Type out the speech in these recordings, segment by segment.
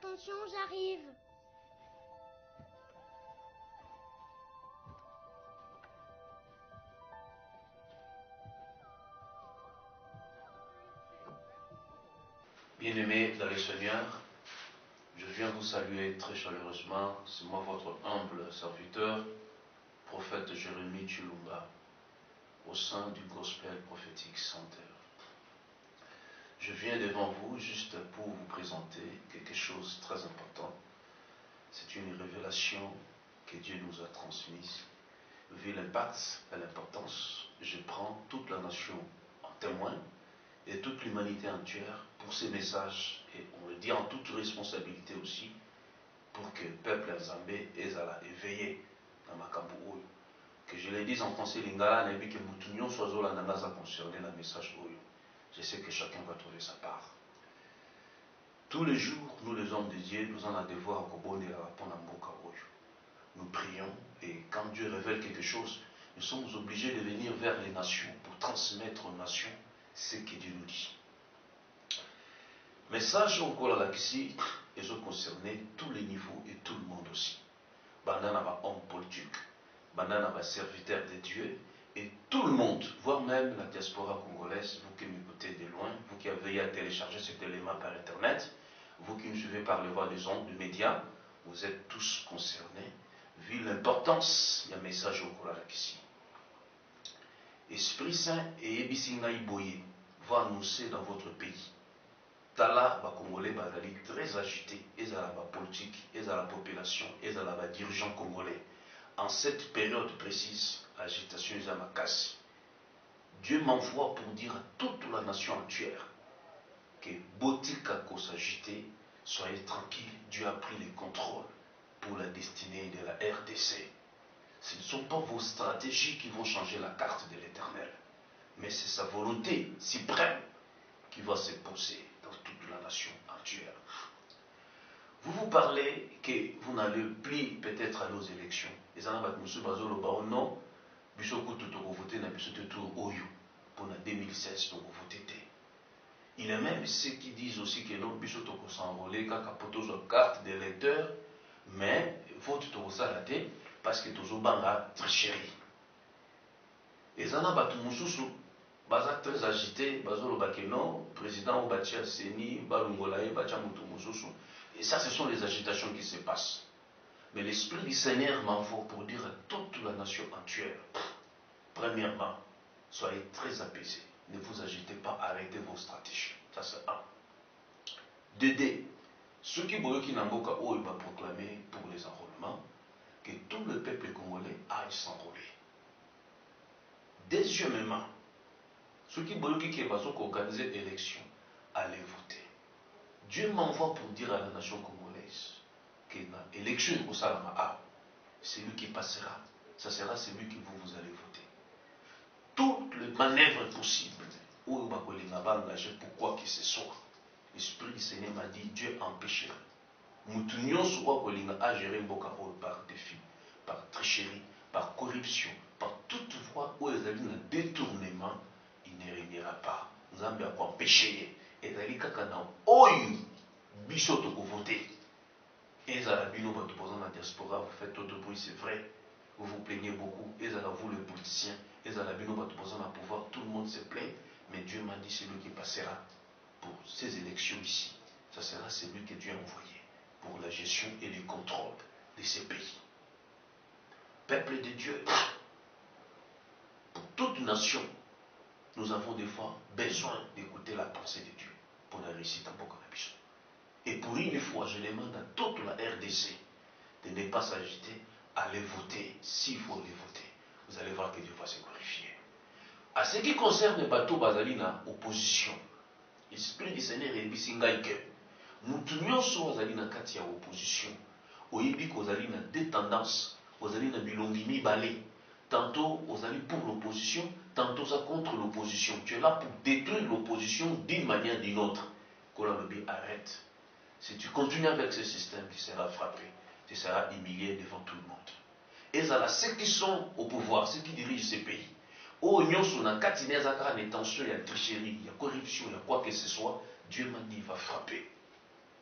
Attention, j'arrive. Bien-aimés dans le Seigneur, je viens vous saluer très chaleureusement. C'est moi votre humble serviteur, prophète Jérémie Chilumba, au sein du Gospel Prophétique Center. Je viens devant vous juste pour vous présenter quelque chose de très important. C'est une révélation que Dieu nous a transmise. Vu l'impact et l'importance, je prends toute la nation en témoin et toute l'humanité entière pour ces messages, et on le dit en toute responsabilité aussi, pour que le peuple Nzambé ait éveillé dans ma Oyo. Que je le dise en français lingala, n'a que Moutounion soit zola n'a concerné le message Oyo. Je sais que chacun va trouver sa part. Tous les jours, nous les hommes de Dieu, nous en avons devoir au Kobonde et à la Ponamboka Oyo. Nous prions, et quand Dieu révèle quelque chose, nous sommes obligés de venir vers les nations pour transmettre aux nations ce que Dieu nous dit. Message encore là ici, ils ont concerné tous les niveaux et tout le monde aussi. Bandana va homme politique, bandana va serviteur de Dieu, et tout le monde, voire même la diaspora congolaise, vous qui m'écoutez de loin, vous qui avez veillé à télécharger cet élément par internet, vous qui nous suivez par le voie des ondes, des médias, vous êtes tous concernés, vu l'importance du message au là ici. Esprit Saint et Ebisinga Iboye va annoncer dans votre pays. Tala, les Congolais sont très agités, ils ont la politique, ils ont la population, ils ont la dirigeants congolais. En cette période précise, l'agitation est à ma casse. Dieu m'envoie pour dire à toute la nation entière que Botika ko s'agiter, soyez tranquilles, Dieu a pris le contrôle pour la destinée de la RDC. Ce ne sont pas vos stratégies qui vont changer la carte de l'Éternel, mais c'est sa volonté suprême qui va se poser dans toute la nation entière. Vous vous parlez que vous n'allez plus peut-être aller aux élections. Les Anabak Moussou Bazolo Baono, Bissoko Tutoko voté na Bissote Tour Oyo pour la 2016 pour voter. Il y a même ceux qui disent aussi que non, Bissotoko s'enrôler, Kakapoto soit carte d'électeur, mais vote Toko Salate parce que Tozo Banga tricherie. Les Anabak Moussou baza très agité, bazolo bakeno, président Obatia Seni, Balungolae, Bachamutu Mususu. Et ça, ce sont les agitations qui se passent. Mais l'Esprit du Seigneur m'envoie pour dire à toute la nation entière, premièrement, soyez très apaisés. Ne vous agitez pas, arrêtez vos stratégies. Ça, c'est un. Deux, ceux qui Namboka il va proclamer pour les enrôlements, que tout le peuple congolais aille s'enrôler. Deuxièmement, ceux qui veulent organiser l'élection, allez voter. Dieu m'envoie pour dire à la nation congolaise que l'élection est au Salama, c'est lui qui passera. Ça sera celui que vous allez voter. Toutes les manœuvres possibles, où il va engager pour quoi que ce soit. L'Esprit du Seigneur m'a dit, Dieu empêchera. Moutounion soit à gérer par défi, par tricherie, par corruption, par toute voie où il y a un détournement. Il ne régnera pas. Nous avons bien empêché. Et dans les cas où Bichot a voté, et Zarabino va te poser dans la diaspora, vous faites tout de bruit, c'est vrai. Vous vous plaignez beaucoup. Et vous, les politiciens, et Zarabino va te poser dans le pouvoir, tout le monde se plaint. Mais Dieu m'a dit, c'est lui qui passera pour ces élections ici. Ça sera celui que Dieu a envoyé pour la gestion et le contrôle de ces pays. Peuple de Dieu, pour toute nation, nous avons des fois besoin d'écouter la pensée de Dieu pour la réussite en Bokanabiso. Et pour une fois, je demande à toute la RDC de ne pas s'agiter, allez voter s'il faut aller voter. Vous allez voir que Dieu va se glorifier. À ce qui concerne Bato Bazalina, opposition, l'Esprit du Seigneur est bisingaïke. Nous tenions sur Bazalina Katia opposition. Au Yébi Kozalina des tendances, Kozalina Bilongimi Balé. Tantôt, aux alliés pour l'opposition, tantôt ça contre l'opposition. Tu es là pour détruire l'opposition d'une manière ou d'une autre. Kolalobi, arrête. Si tu continues avec ce système, tu seras frappé. Tu seras humilié devant tout le monde. Et ça, ceux qui sont au pouvoir, ceux qui dirigent ces pays, où il y a tension, il y a tricherie, il y a corruption, il y a quoi que ce soit, Dieu m'a dit, il va frapper.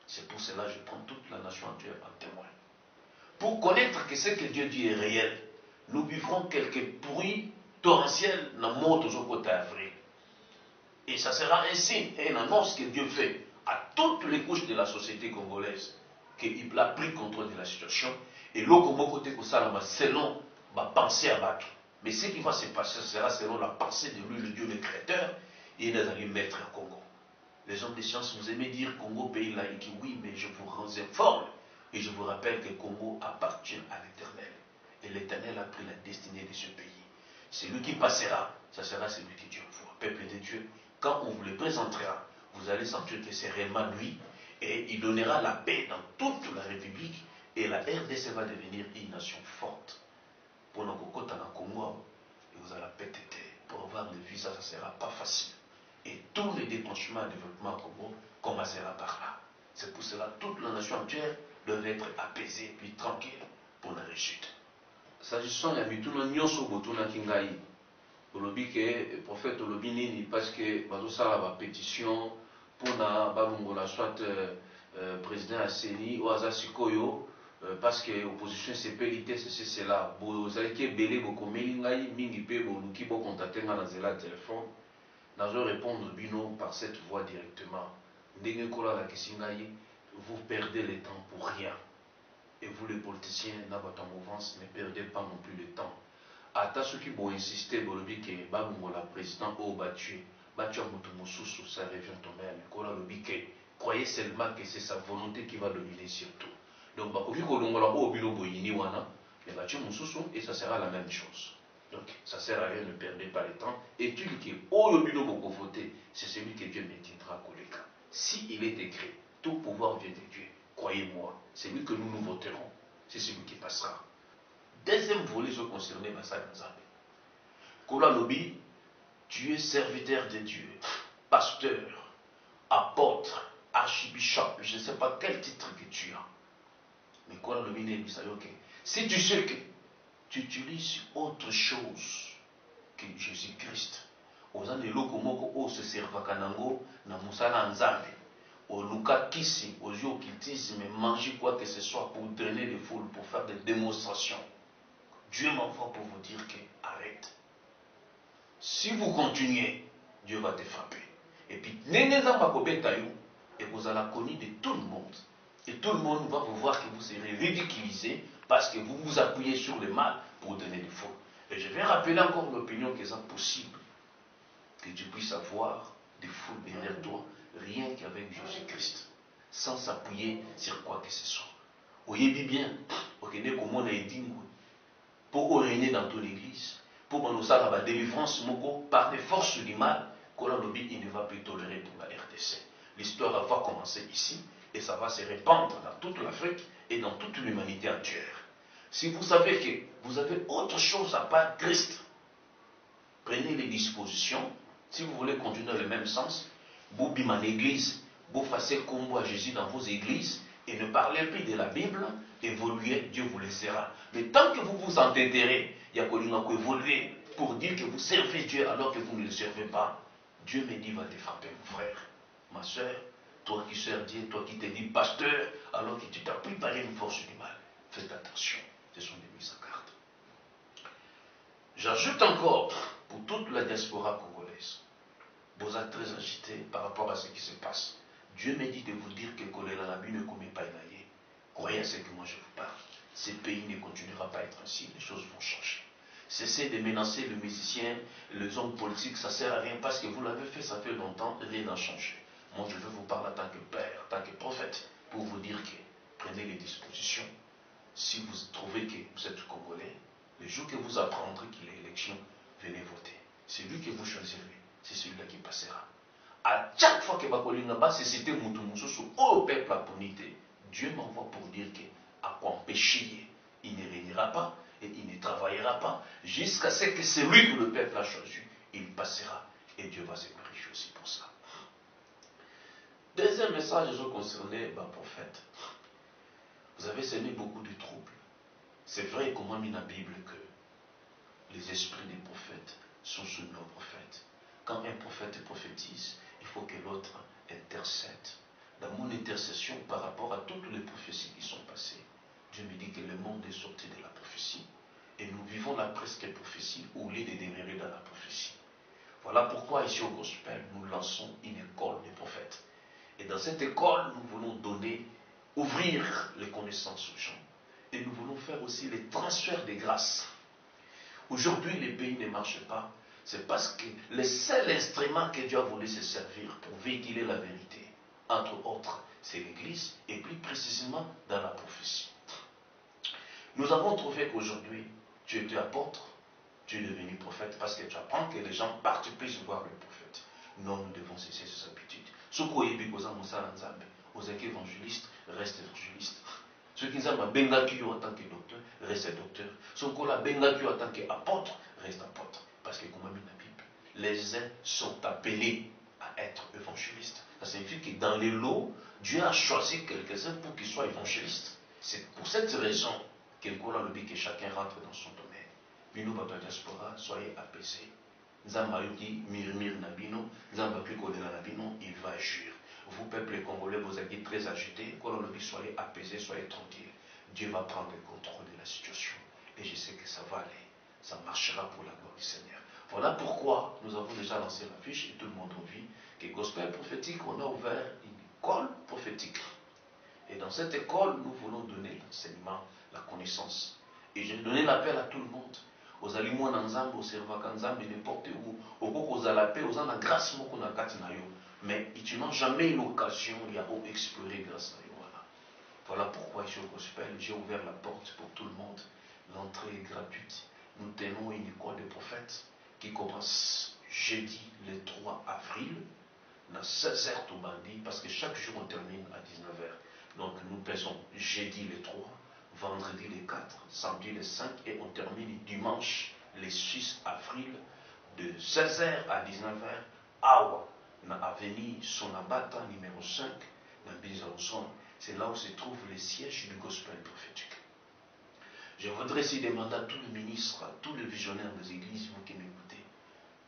C'est pour cela que je prends toute la nation entière en témoin. Pour connaître que ce que Dieu dit est réel, nous vivrons quelques bruits torrentiels dans le monde au côté avril. Et ça sera un signe et une annonce que Dieu fait à toutes les couches de la société congolaise qu'il a pris contrôle de la situation. Et l'autre côté selon ma pensée à battre. Mais ce qui va se passer sera selon la pensée de lui, le Dieu, le Créateur, et il allait mettre au Congo. Les hommes de science, vous aimez dire Congo, pays laïque, oui, mais je vous informe et je vous rappelle que Congo appartient à l'Éternel. Et l'Éternel a pris la destinée de ce pays. Celui qui passera, ça sera celui que Dieu envoie. Peuple de Dieu, quand on vous le présentera, vous allez sentir que c'est réellement lui, et il donnera la paix dans toute la République, et la RDC va devenir une nation forte. Pour nos cocottes en Congo, et vous allez péter. Pour avoir le visa, ça ne sera pas facile. Et tous les déclenchements de développement au Congo commencera par là. C'est pour cela que toute la nation entière doit être apaisée puis tranquille pour la réussite. S'agissant de la mituna nyonso botuna kingai, olobi que prophète olobi nini parce que bazosala ba pétition pour na balongola soit président Asseni ou aza sikoyo parce que opposition sepelité c'est cela. Bozali ke belé bokomeli ngai mingi pe boluki bo contacter nga na zela téléphone. Nazo répondre bino par cette voie directement. Ndenge kola la kisingai, vous perdez le temps pour rien. Et vous les politiciens, dans votre mouvance, ne perdez pas non plus le temps. Ata ceux qui vont insister, bolobi que la président au battu Moutoumousou, ça revient tomber à Nicolas Lobiké. Croyez seulement que c'est sa volonté qui va dominer surtout. Donc, et ça sera la même chose. Donc, ça sert à rien, ne perdez pas le temps. Et tu dis que voter, c'est celui que Dieu maintiendra Koleka. Si il est écrit, tout pouvoir vient de Dieu. Croyez-moi, c'est lui que nous voterons. C'est celui qui passera. Deuxième volet, je concernais Bassa Nzambe. Kola Lobi, tu es serviteur de Dieu, pasteur, apôtre, archibishop, je ne sais pas quel titre que tu as. Mais Kola Lobi n'est pas ok. Si tu sais que tu utilises autre chose que Jésus-Christ, aux années lokomoko o se servakanango na musala nzambe, au luka kisi, aux occultisme, manger quoi que ce soit pour drainer les foules, pour faire des démonstrations. Dieu m'envoie pour vous dire que arrête. Si vous continuez, Dieu va te frapper. Et puis, et vous allez connu de tout le monde. Et tout le monde va vous voir que vous serez ridiculisé parce que vous vous appuyez sur le mal pour donner des foules. Et je vais rappeler encore l'opinion que c'est possible que tu puisses avoir des foules derrière toi, rien qu'avec Jésus-Christ, sans s'appuyer sur quoi que ce soit. Voyez bien, pour régner dans ton église, pour nous faire la délivrance par les forces du mal, il ne va plus tolérer pour la RDC. L'histoire va commencer ici et ça va se répandre dans toute l'Afrique et dans toute l'humanité entière. Si vous savez que vous avez autre chose à part Christ, prenez les dispositions. Si vous voulez continuer dans le même sens, vous bimez en église, vous fassiez combo à Jésus dans vos églises et ne parlez plus de la Bible, évoluez, Dieu vous laissera. Mais tant que vous vous entêterez, il y a qu'on évoluer pour dire que vous servez Dieu alors que vous ne le servez pas, Dieu me dit va te frapper, mon frère, ma soeur, toi qui sers Dieu, toi qui te dis pasteur, alors que tu t'appuies par une force du mal. Faites attention, ce sont des mises en garde. J'ajoute encore, pour toute la diaspora congolaise, vous êtes très agités par rapport à ce qui se passe. Dieu me dit de vous dire que Kolela Nabi ne commet pas inaillé. Croyez à ce que moi je vous parle. Ce pays ne continuera pas à être ainsi, les choses vont changer. Cessez de menacer le musicien, les hommes politiques, ça ne sert à rien parce que vous l'avez fait, ça fait longtemps, rien n'a changé. Moi je veux vous parler en tant que père, en tant que prophète, pour vous dire que prenez les dispositions. Si vous trouvez que vous êtes Congolais, le jour que vous apprendrez qu'il y a élection, venez voter. C'est lui que vous choisirez, c'est celui-là qui passera. À chaque fois que Bakolingaba, c'est c'était Moutoumousou, au peuple à punité, Dieu m'envoie pour dire que à quoi pécher, il ne régnera pas et il ne travaillera pas jusqu'à ce que celui que le peuple a choisi, il passera et Dieu va se glorifier aussi pour ça. Deuxième message, je concernais le prophète. Vous avez semé beaucoup de troubles. C'est vrai, comme on a mis dans la Bible, que les esprits des prophètes sont soumis aux prophètes. Quand un prophète prophétise, il faut que l'autre intercède. dans mon intercession par rapport à toutes les prophéties qui sont passées. Dieu me dit que le monde est sorti de la prophétie. Et nous vivons la presque prophétie au lieu de demeurer dans la prophétie. Voilà pourquoi ici au Gospel, nous lançons une école des prophètes. Et dans cette école, nous voulons ouvrir les connaissances aux gens. Et nous voulons faire aussi les transferts des grâces. Aujourd'hui, les pays ne marchent pas. C'est parce que le seul instrument que Dieu a voulu se servir pour véhiculer la vérité, entre autres, c'est l'Église, et plus précisément dans la prophétie. Nous avons trouvé qu'aujourd'hui, tu étais apôtre, tu es devenu prophète, parce que tu apprends que les gens partent plus voir le prophète. Non, nous devons cesser ces habitudes. Ceux qui ont été aux évangélistes, reste évangéliste. Ceux qui ont bengaki en tant que docteur, reste docteur. Ceux qui ont bengaki en tant qu'apôtre, reste apôtre. Parce que comme on dit dans la Bible, les uns sont appelés à être évangélistes. Ça signifie que dans les lots, Dieu a choisi quelques-uns pour qu'ils soient évangélistes. C'est pour cette raison que chacun rentre dans son domaine. Bino Papa Diaspora, soyez apaisés. Zambayuki, Mirmir Nabino, Zambapi Kodela Nabino, il va agir. Vous, peuple congolais, vous êtes très agités. Soyez apaisés, soyez tranquilles. Dieu va prendre le contrôle de la situation. Et je sais que ça va aller. Ça marchera pour la gloire du Seigneur. Voilà pourquoi nous avons déjà lancé l'affiche et tout le monde a vu que Gospel prophétique, on a ouvert une école prophétique. Et dans cette école, nous voulons donner l'enseignement, la connaissance. Et j'ai donné l'appel à tout le monde. Aux aliments d'Anzambe, aux servants d'Anzambe, n'importe où. Aux alapés, aux en grâce, mais tu n'as jamais eu l'occasion d'explorer grâce à Yohana. Voilà pourquoi ici au Gospel, j'ai ouvert la porte pour tout le monde. L'entrée est gratuite. Nous tenons une école de prophètes qui commence jeudi le 3 avril, à 16h tout bandit, parce que chaque jour on termine à 19h. Donc nous faisons jeudi le 3, vendredi le 4, samedi le 5 et on termine dimanche le 6 avril de 16h à 19h. Awa, na avenue Sonabata numéro 5, dans Bizarroson. C'est là où se trouve le siège du Gospel prophétique. Je voudrais aussi demander à tous les ministres, à tous les visionnaires des églises, vous qui m'écoutez,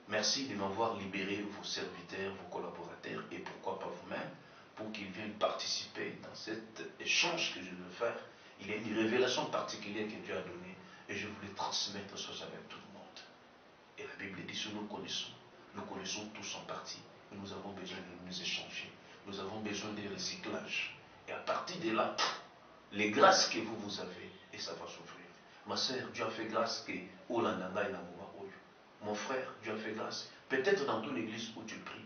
merci de m'avoir libéré vos serviteurs, vos collaborateurs et pourquoi pas vous-même, pour qu'ils viennent participer dans cet échange que je veux faire. Il y a une révélation particulière que Dieu a donnée et je voulais transmettre ça avec tout le monde. Et la Bible dit que nous connaissons tous en partie. Et nous avons besoin de nous échanger. Nous avons besoin de recyclage. Et à partir de là, les grâces que vous avez, et ça va s'ouvrir. Ma soeur, Dieu a fait grâce que Olandanga et Namouma Oyo. Mon frère, Dieu a fait grâce. Peut-être dans ton église où tu pries,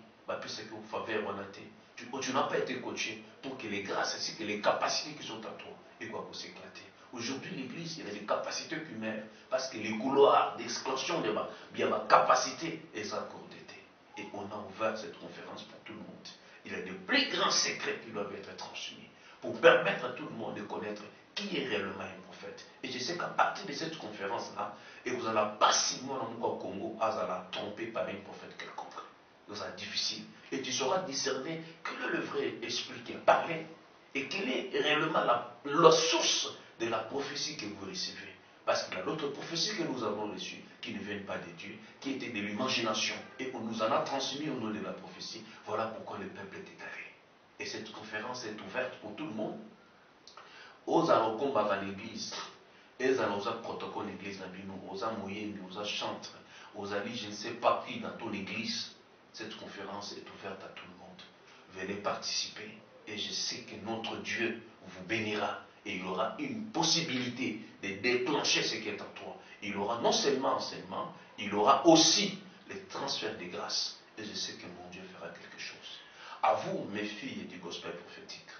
c'est que faveur tu n'as pas été coaché pour que les grâces ainsi que les capacités qui sont à toi et quoi pour s'éclater. Aujourd'hui, l'église, il y a des capacités humaines parce que les couloirs d'exclusion de ma capacité est encore d'été. Et on a ouvert cette conférence pour tout le monde. Il y a de plus grands secrets qui doivent être transmis pour permettre à tout le monde de connaître qui est réellement un prophète. Et je sais qu'à partir de cette conférence-là, et vous allez pas si moi au Congo, vous allez tromper par un prophète quelconque. Ça sera difficile. Et tu sauras discerner quel est le vrai esprit qui a parlé et quelle est réellement la source de la prophétie que vous recevez. Parce qu'il y a l'autre prophétie que nous avons reçue qui ne vient pas de Dieu, qui était de l'imagination. Et on nous en a transmis au nom de la prophétie. Voilà pourquoi le peuple est égaré. Et cette conférence est ouverte pour tout le monde. Aux combat dans l'église, et aux protocole l'église, aux moyens, aux chantres, aux alliés, je ne sais pas qui dans ton église. Cette conférence est ouverte à tout le monde. Venez participer et je sais que notre Dieu vous bénira et il aura une possibilité de déclencher ce qui est en toi. Il aura non seulement enseignement, il aura aussi les transferts de grâce. Et je sais que mon Dieu fera quelque chose. À vous, mes filles du gospel prophétique,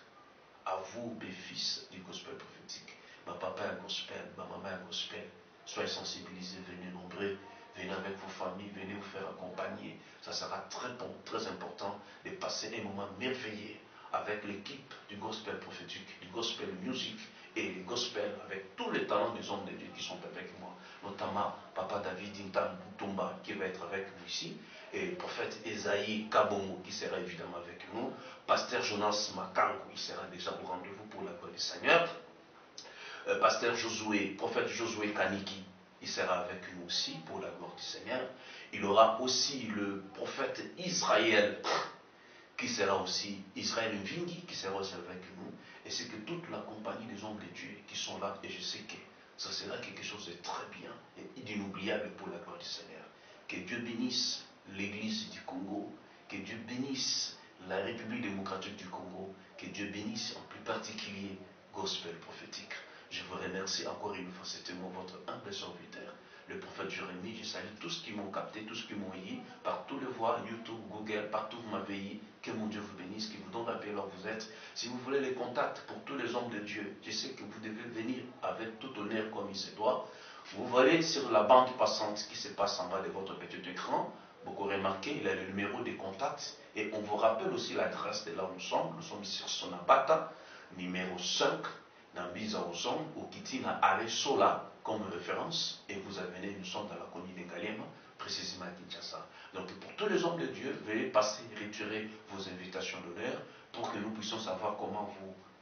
à vous, mes fils du gospel prophétique, ma papa est gospel, ma maman est gospel, soyez sensibilisés, venez nombreux. Venez avec vos familles, venez vous faire accompagner. Ça sera très bon, très important de passer un moment merveilleux avec l'équipe du gospel prophétique, du gospel music et du gospel avec tous les talents des hommes de Dieu qui sont avec moi. Notamment Papa David Intam Tumba qui va être avec nous ici. Et le prophète Esaïe Kabongo qui sera évidemment avec nous. Pasteur Jonas Makango, il sera déjà au rendez-vous pour la gloire du Seigneur. Pasteur Josué, prophète Josué Kaniki, il sera avec nous aussi pour la gloire du Seigneur. Il aura aussi le prophète Israël qui sera aussi Israël Mvingi, qui sera aussi avec nous, et c'est que toute la compagnie des hommes de Dieu qui sont là, et je sais que ça sera quelque chose de très bien et d'inoubliable pour la gloire du Seigneur. Que Dieu bénisse l'Église du Congo, que Dieu bénisse la République démocratique du Congo, que Dieu bénisse en plus particulier Gospel prophétique. Je vous remercie encore une fois, c'était moi votre humble serviteur, le prophète Jérémie. Je salue tous qui m'ont capté, tous qui m'ont eu, par tous les voies, YouTube, Google, partout vous m'avez eu. Que mon Dieu vous bénisse, qu'il vous donne la paix là où vous êtes. Si vous voulez les contacts pour tous les hommes de Dieu, je sais que vous devez venir avec tout honneur comme il se doit. Vous voyez sur la bande passante qui se passe en bas de votre petit écran, vous remarquez, il a le numéro de contact et on vous rappelle aussi l'adresse de là où nous sommes. Nous sommes sur Sonabata, numéro 5, Nambiza Ozon, au Kitina Are Sola, comme référence, et vous venez, nous sommes dans la commune de Galema, précisément à Kinshasa. Donc pour tous les hommes de Dieu, veuillez passer, retirer vos invitations d'honneur pour que nous puissions savoir comment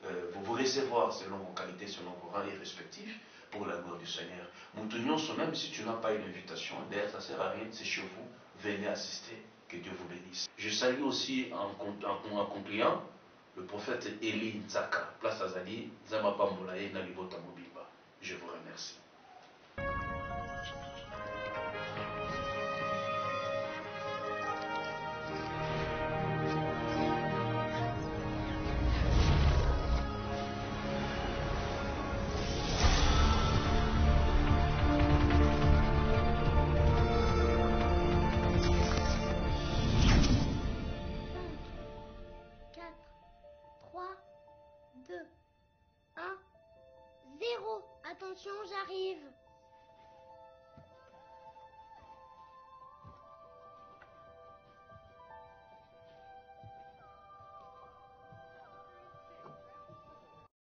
vous recevoir selon vos qualités, selon vos rangs respectifs, pour la gloire du Seigneur. Nous même si tu n'as pas une invitation, d'ailleurs ça ne sert à rien, c'est chez vous, venez assister, que Dieu vous bénisse. Je salue aussi en concluant le prophète Eli Nzaka, place Azali, Zamapa Mbolaye, Nalibota Mobilba. Je vous remercie. Attention, j'arrive.